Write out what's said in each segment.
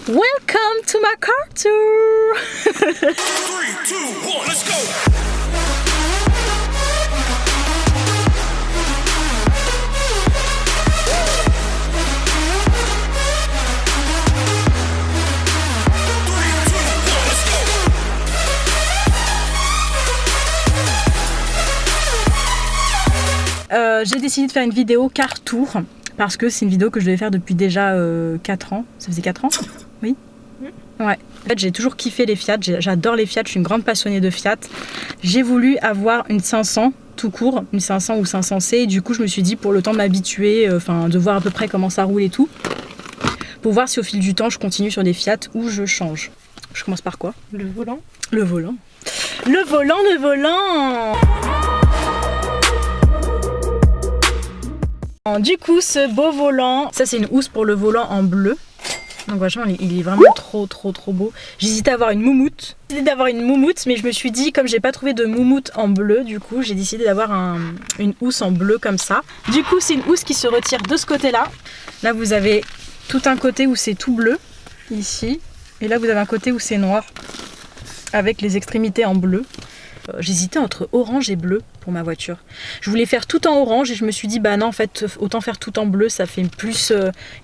Welcome to my car tour. 3, 2, 1, let's go. J'ai décidé de faire une vidéo car tour parce que c'est une vidéo que je devais faire depuis déjà 4 ans. Ça faisait 4 ans? Oui. Ouais. En fait, j'ai toujours kiffé les Fiat, j'adore les Fiat, je suis une grande passionnée de Fiat. J'ai voulu avoir une 500 tout court, une 500 ou 500C, et du coup je me suis dit pour le temps de m'habituer, de voir à peu près comment ça roule et tout, pour voir si au fil du temps je continue sur des Fiat ou je change. Je commence par quoi? Le volant. Le volant. Le volant, le volant. Du coup, ce beau volant, ça c'est une housse pour le volant en bleu. Donc franchement, il est vraiment trop beau. J'hésitais à avoir une moumoute. J'ai décidé d'avoir une moumoute, mais je me suis dit, comme j'ai pas trouvé de moumoute en bleu, du coup, j'ai décidé d'avoir une housse en bleu comme ça. Du coup, c'est une housse qui se retire de ce côté-là. Là, vous avez tout un côté où c'est tout bleu, ici. Et là, vous avez un côté où c'est noir, avec les extrémités en bleu. J'hésitais entre orange et bleu pour ma voiture. Je voulais faire tout en orange et je me suis dit bah non en fait autant faire tout en bleu, ça fait plus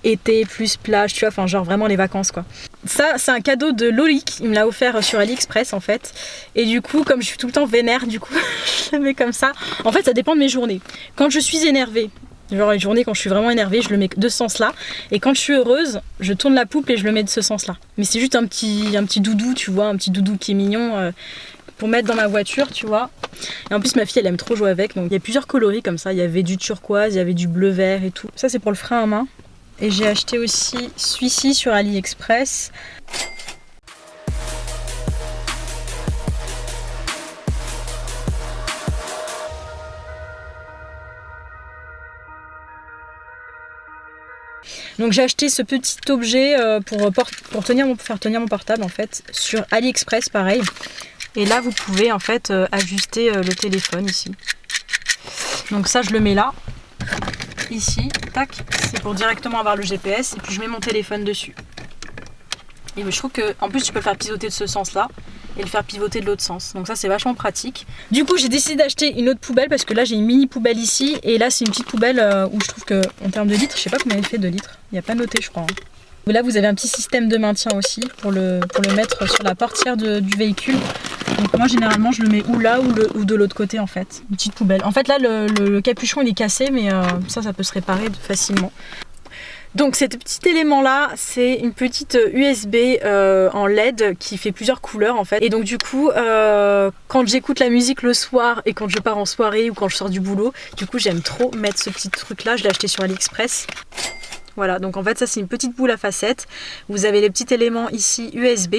été, plus plage, tu vois, enfin genre vraiment les vacances quoi. Ça c'est un cadeau de Lolik, il me l'a offert sur AliExpress en fait. Et du coup comme je suis tout le temps vénère du coup je le mets comme ça. En fait ça dépend de mes journées. Quand je suis énervée, genre les journées quand je suis vraiment énervée, je le mets de ce sens-là. Et quand je suis heureuse, je tourne la poupe et je le mets de ce sens-là. Mais c'est juste un petit doudou, tu vois, un petit doudou qui est mignon pour mettre dans ma voiture, tu vois. Et en plus ma fille elle aime trop jouer avec, donc il y a plusieurs coloris comme ça. Il y avait du turquoise, il y avait du bleu vert et tout. Ça c'est pour le frein à main. Et j'ai acheté aussi celui-ci sur AliExpress. Donc j'ai acheté ce petit objet pour faire tenir mon portable en fait sur AliExpress pareil. Et là vous pouvez en fait ajuster le téléphone ici. Donc ça je le mets là, ici, tac, c'est pour directement avoir le GPS et puis je mets mon téléphone dessus. Et je trouve que en plus tu peux le faire pivoter de ce sens là et le faire pivoter de l'autre sens. Donc ça c'est vachement pratique. Du coup j'ai décidé d'acheter une autre poubelle parce que là j'ai une mini poubelle ici et là c'est une petite poubelle où je trouve que en termes de litres, je sais pas combien il fait de litres, il n'y a pas noté je crois. Là vous avez un petit système de maintien aussi pour le mettre sur la portière du véhicule. Donc moi généralement je le mets ou là ou de l'autre côté en fait, une petite poubelle. En fait là le capuchon il est cassé mais ça peut se réparer facilement. Donc cet petit élément là c'est une petite USB en LED qui fait plusieurs couleurs en fait. Et donc du coup quand j'écoute la musique le soir et quand je pars en soirée ou quand je sors du boulot, du coup j'aime trop mettre ce petit truc là, je l'ai acheté sur AliExpress. Voilà, donc en fait ça c'est une petite boule à facettes. Vous avez les petits éléments ici USB.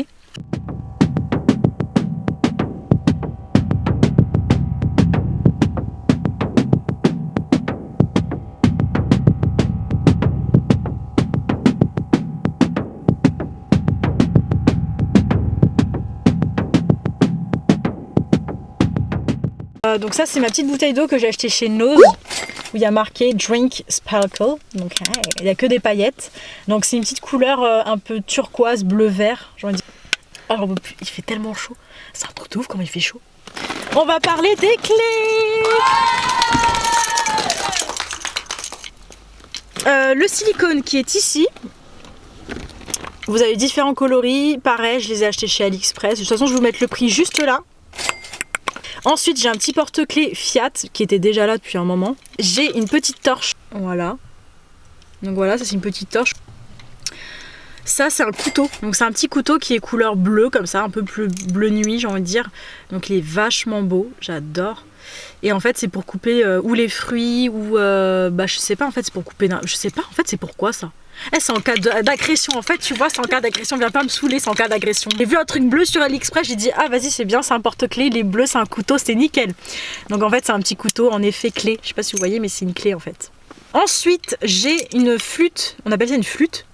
Donc ça c'est ma petite bouteille d'eau que j'ai achetée chez Nose où il y a marqué Drink Sparkle, donc il n'y a que des paillettes. Donc c'est une petite couleur un peu turquoise, bleu vert. Alors il fait tellement chaud, c'est un truc de ouf comment il fait chaud. On va parler des clés. Le silicone qui est ici. Vous avez différents coloris, pareil je les ai achetés chez AliExpress. De toute façon je vais vous mettre le prix juste là. Ensuite j'ai un petit porte-clés Fiat qui était déjà là depuis un moment. J'ai une petite torche, voilà. Donc voilà, ça c'est une petite torche. Ça c'est un couteau, donc c'est un petit couteau qui est couleur bleue comme ça, un peu plus bleu nuit j'ai envie de dire. Donc il est vachement beau, j'adore. Et en fait c'est pour couper ou les fruits ou je sais pas en fait c'est pour couper, je sais pas en fait c'est pourquoi ça. C'est en cas d'agression en fait tu vois, c'est en cas d'agression, viens pas me saouler, c'est en cas d'agression. J'ai vu un truc bleu sur AliExpress, j'ai dit ah vas-y c'est bien, c'est un porte-clés, il est bleu, c'est un couteau, c'est nickel. Donc en fait c'est un petit couteau en effet clé, je sais pas si vous voyez mais c'est une clé en fait. Ensuite j'ai une flûte, on appelle ça une flûte.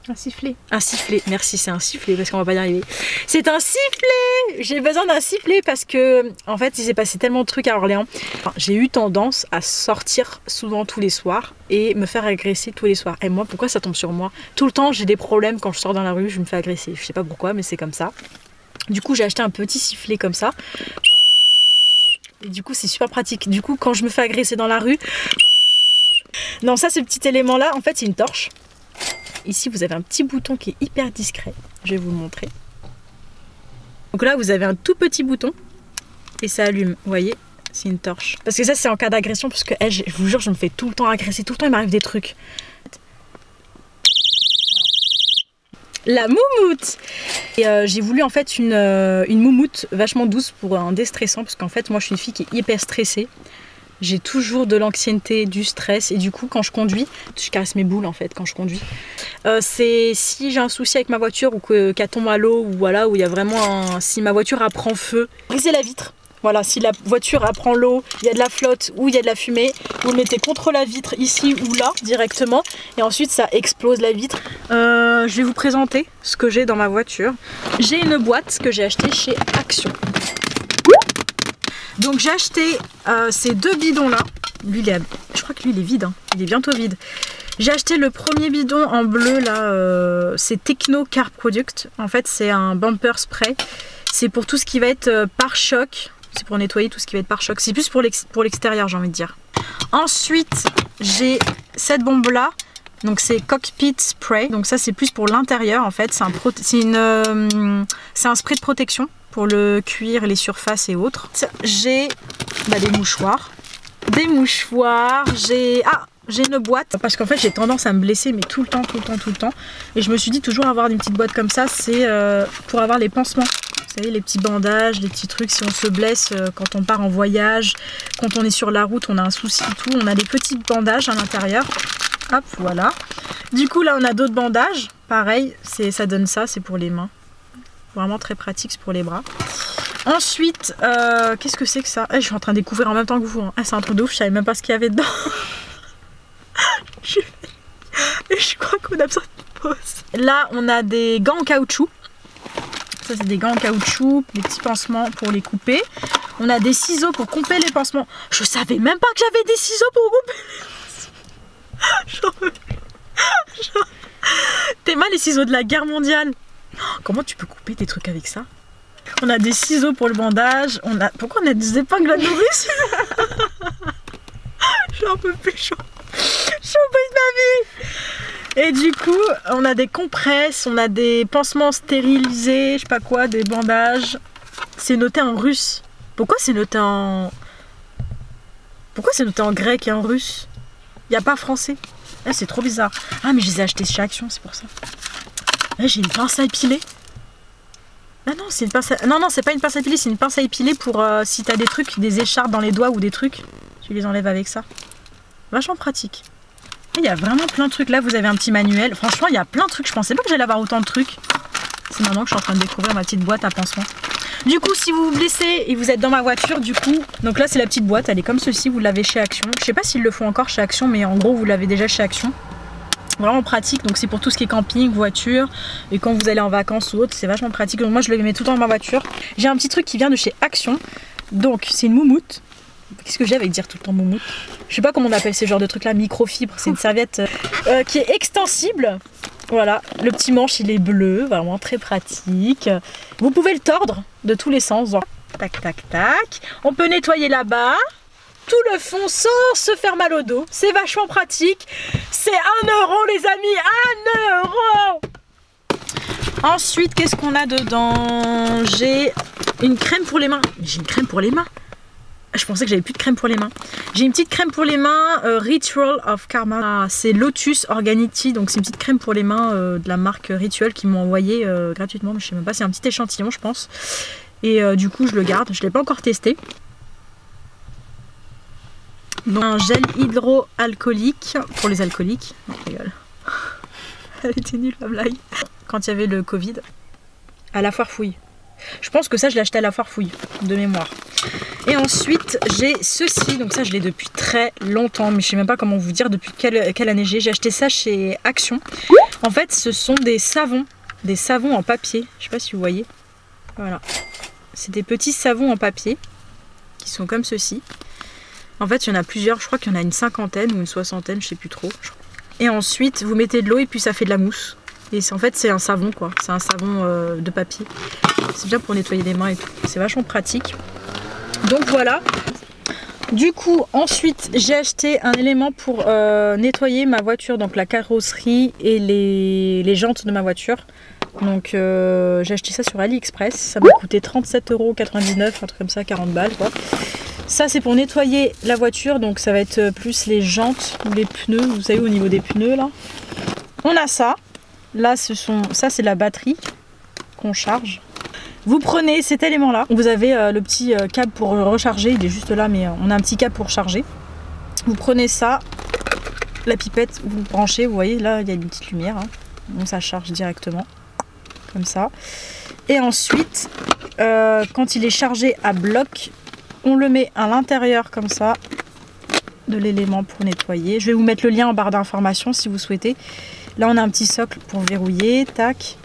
Un sifflet. Un sifflet, merci, c'est un sifflet parce qu'on va pas y arriver. C'est un sifflet. J'ai besoin d'un sifflet parce que, en fait, il s'est passé tellement de trucs à Orléans. Enfin, j'ai eu tendance à sortir souvent tous les soirs et me faire agresser tous les soirs. Et moi, pourquoi ça tombe sur moi? Tout le temps, j'ai des problèmes quand je sors dans la rue, je me fais agresser. Je sais pas pourquoi, mais c'est comme ça. Du coup, j'ai acheté un petit sifflet comme ça. Et du coup, c'est super pratique. Du coup, quand je me fais agresser dans la rue... Non, ça, ce petit élément-là, en fait, c'est une torche. Ici, vous avez un petit bouton qui est hyper discret. Je vais vous le montrer. Donc là, vous avez un tout petit bouton et ça allume. Vous voyez, c'est une torche. Parce que ça, c'est en cas d'agression, parce que je vous jure, je me fais tout le temps agresser. Tout le temps, il m'arrive des trucs. La moumoute. Et j'ai voulu en fait une moumoute vachement douce pour un déstressant, parce qu'en fait, moi, je suis une fille qui est hyper stressée. J'ai toujours de l'anxiété, du stress, et du coup quand je conduis, je caresse mes boules en fait quand je conduis. C'est si j'ai un souci avec ma voiture ou qu'elle tombe à l'eau, ou voilà, où il y a vraiment si ma voiture prend feu, brisez la vitre. Voilà, si la voiture prend l'eau, il y a de la flotte ou il y a de la fumée, vous le mettez contre la vitre ici ou là directement, et ensuite ça explose la vitre. Je vais vous présenter ce que j'ai dans ma voiture. J'ai une boîte que j'ai achetée chez Action. Donc j'ai acheté ces deux bidons là. Lui, je crois que lui il est vide, hein. Il est bientôt vide. J'ai acheté le premier bidon en bleu là, c'est Techno Car Product. En fait c'est un bumper spray. C'est pour tout ce qui va être pare-choc. C'est pour nettoyer tout ce qui va être pare-choc. C'est plus pour l'extérieur, j'ai envie de dire. Ensuite j'ai cette bombe là. Donc c'est Cockpit Spray. Donc ça c'est plus pour l'intérieur en fait. C'est un spray de protection pour le cuir, les surfaces et autres. J'ai des mouchoirs. J'ai une boîte. Parce qu'en fait j'ai tendance à me blesser mais tout le temps. Et je me suis dit toujours avoir une petite boîte comme ça, c'est pour avoir les pansements. Vous savez, les petits bandages, les petits trucs si on se blesse quand on part en voyage, quand on est sur la route, on a un souci et tout. On a des petits bandages à l'intérieur. Hop, voilà. Du coup là on a d'autres bandages. Pareil, ça donne ça, c'est pour les mains. Vraiment très pratique, c'est pour les bras. Ensuite, qu'est-ce que c'est que ça? Je suis en train de découvrir en même temps que vous. Hein. C'est un truc de ouf, je savais même pas ce qu'il y avait dedans. Je crois qu'on a besoin de pause. Là, on a des gants en caoutchouc. Ça, c'est des gants en caoutchouc, des petits pansements pour les couper. On a des ciseaux pour couper les pansements. Je savais même pas que j'avais des ciseaux pour couper les pansements. T'es mal les ciseaux de la guerre mondiale. Comment tu peux couper des trucs avec ça? On a des ciseaux pour le bandage. Pourquoi on a des épingles à nourrice? Je suis un peu plus chaud. Je suis au bout de ma vie. Et du coup, on a des compresses, on a des pansements stérilisés, je sais pas quoi, des bandages. C'est noté en russe. Pourquoi c'est noté en grec et en russe? Il n'y a pas français. Ah, c'est trop bizarre. Ah, mais je les ai achetés chez Action, c'est pour ça. Là, j'ai une pince à épiler. Ah non, c'est une pince à... Non, c'est pas une pince à épiler, c'est une pince à épiler pour si t'as des trucs, des écharpes dans les doigts ou des trucs, tu les enlèves avec ça. Vachement pratique. Il y a vraiment plein de trucs. Là, vous avez un petit manuel. Franchement, il y a plein de trucs. Je pensais pas que j'allais avoir autant de trucs. C'est maintenant que je suis en train de découvrir ma petite boîte à pansements. Du coup, si vous vous blessez et vous êtes dans ma voiture, du coup, donc là, c'est la petite boîte. Elle est comme ceci. Vous l'avez chez Action. Je sais pas s'ils le font encore chez Action, mais en gros, vous l'avez déjà chez Action. Vraiment pratique, donc c'est pour tout ce qui est camping, voiture, et quand vous allez en vacances ou autre, c'est vachement pratique. Donc moi je le mets tout le temps dans ma voiture. J'ai un petit truc qui vient de chez Action, donc c'est une moumoute. Qu'est-ce que j'ai avec dire tout le temps moumoute? Je sais pas comment on appelle ces genres de trucs là, microfibre. C'est une serviette qui est extensible. Voilà, le petit manche il est bleu, vraiment très pratique. Vous pouvez le tordre de tous les sens, genre, tac tac tac. On peut nettoyer là-bas. Tout le fond sans se faire mal au dos. C'est vachement pratique. C'est 1 € les amis, 1 €. Ensuite, qu'est-ce qu'on a dedans? J'ai une crème pour les mains. J'ai une crème pour les mains. Je pensais que j'avais plus de crème pour les mains. J'ai une petite crème pour les mains, Ritual of Karma. C'est Lotus Organity, donc c'est une petite crème pour les mains de la marque Ritual qui m'ont envoyé gratuitement. Mais je sais même pas, c'est un petit échantillon je pense. Et du coup je le garde, je l'ai pas encore testé. Donc un gel hydroalcoolique pour les alcooliques. Non, je rigole. Elle était nulle la blague. Quand il y avait le Covid, à la foire fouille. Je pense que ça je l'ai acheté à la foire fouille, de mémoire. Et ensuite j'ai ceci, donc ça je l'ai depuis très longtemps, mais je sais même pas comment vous dire depuis quelle année j'ai acheté ça chez Action. En fait, ce sont des savons en papier. Je sais pas si vous voyez. Voilà. C'est des petits savons en papier qui sont comme ceci. En fait, il y en a plusieurs. Je crois qu'il y en a une cinquantaine ou une soixantaine, je sais plus trop. Et ensuite, vous mettez de l'eau et puis ça fait de la mousse. Et en fait, c'est un savon quoi. C'est un savon de papier. C'est bien pour nettoyer les mains et tout. C'est vachement pratique. Donc voilà. Du coup, ensuite, j'ai acheté un élément pour nettoyer ma voiture, donc la carrosserie et les jantes de ma voiture. Donc j'ai acheté ça sur AliExpress, ça m'a coûté 37,99€, un truc comme ça, 40 balles quoi. Ça c'est pour nettoyer la voiture, donc ça va être plus les jantes ou les pneus, vous savez au niveau des pneus là. On a ça, là ça c'est la batterie qu'on charge. Vous prenez cet élément là, vous avez le petit câble pour recharger, il est juste là mais on a un petit câble pour charger. Vous prenez ça, la pipette, vous branchez, vous voyez là il y a une petite lumière, hein. Donc ça charge directement. Comme ça. Et ensuite, quand il est chargé à bloc, on le met à l'intérieur comme ça de l'élément pour nettoyer. Je vais vous mettre le lien en barre d'informations si vous souhaitez. Là, on a un petit socle pour verrouiller. Tac.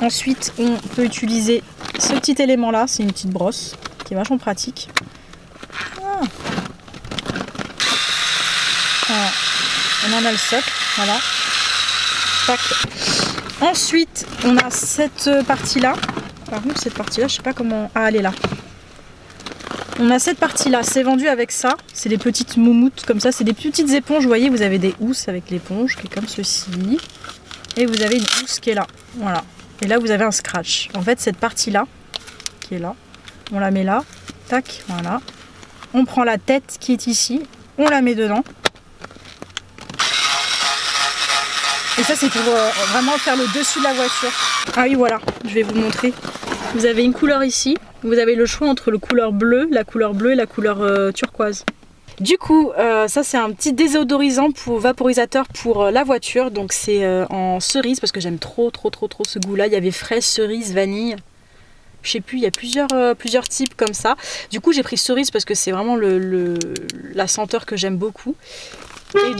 Ensuite, on peut utiliser ce petit élément là. C'est une petite brosse qui est vachement pratique. Ah. Voilà. On en a le socle. Voilà. Tac. Ensuite, on a cette partie-là. Par contre, cette partie-là, je sais pas comment... Ah, elle est là. On a cette partie-là. C'est vendu avec ça. C'est des petites moumoutes comme ça. C'est des petites éponges. Vous voyez, vous avez des housses avec l'éponge qui est comme ceci. Et vous avez une housse qui est là. Voilà. Et là, vous avez un scratch. En fait, cette partie-là, qui est là, on la met là. Tac, voilà. On prend la tête qui est ici. On la met dedans. Et ça c'est pour vraiment faire le dessus de la voiture. Ah oui voilà, je vais vous montrer. Vous avez une couleur ici. Vous avez le choix entre la couleur bleue et la couleur turquoise. Du coup, ça c'est un petit désodorisant vaporisateur pour la voiture. Donc c'est en cerise parce que j'aime trop ce goût-là. Il y avait fraise, cerise, vanille. Je sais plus, il y a plusieurs types comme ça. Du coup j'ai pris cerise parce que c'est vraiment la senteur que j'aime beaucoup. Et...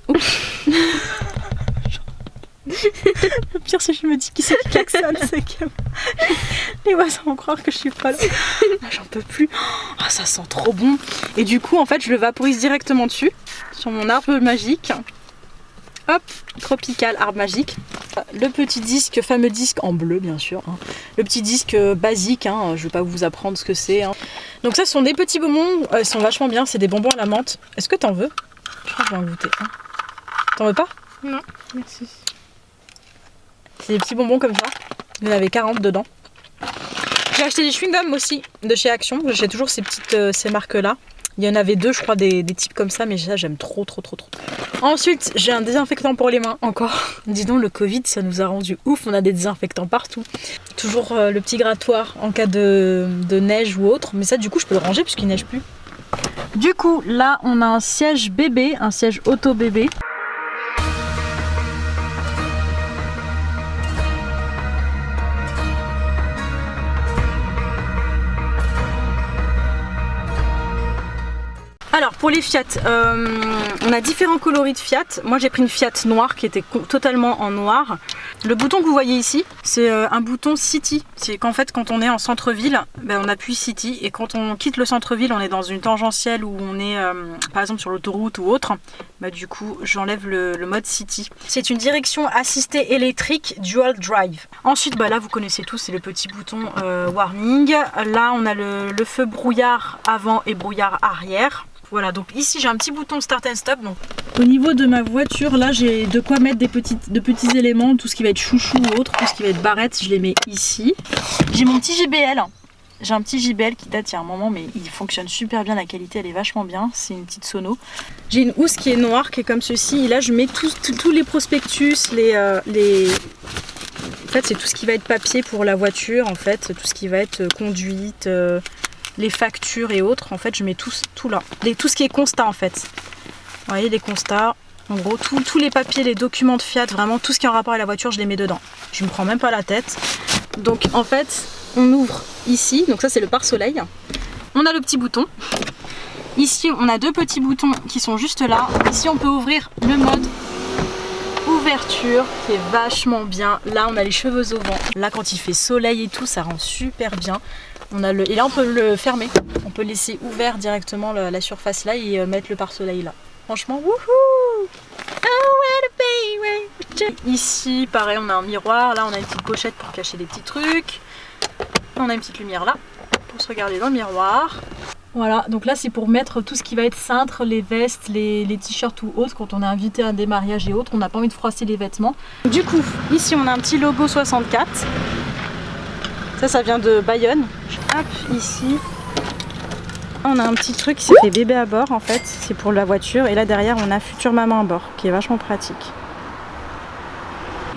Oups. Le pire c'est que je me dis qui c'est qui klaxonne, c'est que les voisins vont croire que je suis pas là. Ah, j'en peux plus. Ah, ça sent trop bon. Et du coup en fait je le vaporise directement dessus sur mon arbre magique. Hop, tropical arbre magique. Le petit disque, fameux disque en bleu bien sûr. Hein. Le petit disque basique, hein. Je vais pas vous apprendre ce que c'est. Hein. Donc ça ce sont des petits bonbons, ils sont vachement bien, c'est des bonbons à la menthe. Est-ce que t'en veux? Je crois que je vais en goûter. Hein. T'en veux pas? Non, merci. C'est des petits bonbons comme ça. Il y en avait 40 dedans. J'ai acheté des chewing-gums aussi de chez Action. J'ai toujours ces marques-là. Il y en avait deux, je crois, des types comme ça, mais ça, j'aime trop. Ensuite, j'ai un désinfectant pour les mains, encore. Dis donc, le Covid, ça nous a rendu ouf. On a des désinfectants partout. Toujours le petit grattoir en cas de neige ou autre. Mais ça, du coup, je peux le ranger puisqu'il neige plus. Du coup, là, on a un siège bébé, un siège auto-bébé. Alors pour les Fiat, on a différents coloris de Fiat. Moi j'ai pris une Fiat noire qui était totalement en noir. Le bouton que vous voyez ici, c'est un bouton City. C'est qu'en fait quand on est en centre-ville, on appuie City. Et quand on quitte le centre-ville, on est dans une tangentielle où on est par exemple sur l'autoroute ou autre. Du coup j'enlève le mode City. C'est une direction assistée électrique Dual Drive. Ensuite là vous connaissez tous, c'est le petit bouton warning. Là on a le feu brouillard avant et brouillard arrière. Voilà, donc ici j'ai un petit bouton start and stop. Donc au niveau de ma voiture, là j'ai de quoi mettre de petits éléments, tout ce qui va être chouchou ou autre, tout ce qui va être barrette, je les mets ici. J'ai mon petit JBL. J'ai un petit JBL qui date il y a un moment, mais il fonctionne super bien, la qualité elle est vachement bien. C'est une petite sono. J'ai une housse qui est noire, qui est comme ceci. Et là je mets tous les prospectus, En fait c'est tout ce qui va être papier pour la voiture, en fait, tout ce qui va être conduite. Les factures et autres, en fait je mets tout là, tout ce qui est constat en fait. Vous voyez les constats, en gros tous les papiers, les documents de Fiat, vraiment tout ce qui est en rapport avec la voiture je les mets dedans. Je me prends même pas la tête. Donc en fait on ouvre ici, donc ça c'est le pare-soleil. On a le petit bouton. Ici on a deux petits boutons qui sont juste là. Ici on peut ouvrir le mode ouverture qui est vachement bien. Là on a les cheveux au vent. Là quand il fait soleil et tout, ça rend super bien. On a et là on peut le fermer. On peut laisser ouvert directement la surface là et mettre le pare-soleil là. Franchement, wouhou! Ici, pareil, on a un miroir. Là, on a une petite pochette pour cacher des petits trucs. On a une petite lumière là pour se regarder dans le miroir. Voilà, donc là, c'est pour mettre tout ce qui va être cintre, les vestes, les t-shirts ou autres. Quand on est invité à des mariages et autres, on n'a pas envie de froisser les vêtements. Du coup, ici, on a un petit logo 64. Ça vient de Bayonne. Hop, ici. On a un petit truc qui s'appelle bébé à bord en fait, c'est pour la voiture. Et là derrière on a future maman à bord qui est vachement pratique.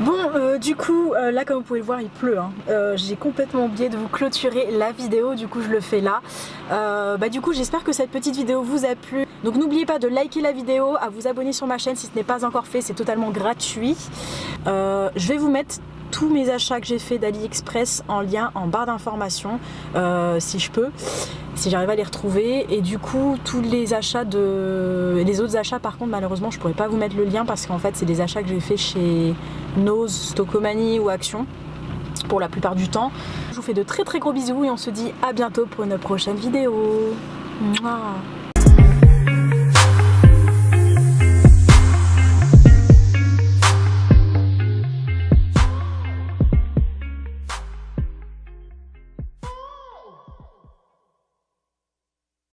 Bon, du coup, là comme vous pouvez le voir il pleut. Hein. J'ai complètement oublié de vous clôturer la vidéo, du coup je le fais là. Du coup j'espère que cette petite vidéo vous a plu. Donc n'oubliez pas de liker la vidéo, à vous abonner sur ma chaîne si ce n'est pas encore fait, c'est totalement gratuit. Je vais vous mettre tous mes achats que j'ai fait d'AliExpress en lien en barre d'informations, si je peux, si j'arrive à les retrouver. Et du coup tous les achats les autres achats par contre malheureusement je pourrais pas vous mettre le lien parce qu'en fait c'est des achats que j'ai fait chez Nose, Stockomanie ou Action pour la plupart du temps. Je vous fais de très très gros bisous et on se dit à bientôt pour une prochaine vidéo. Mouah.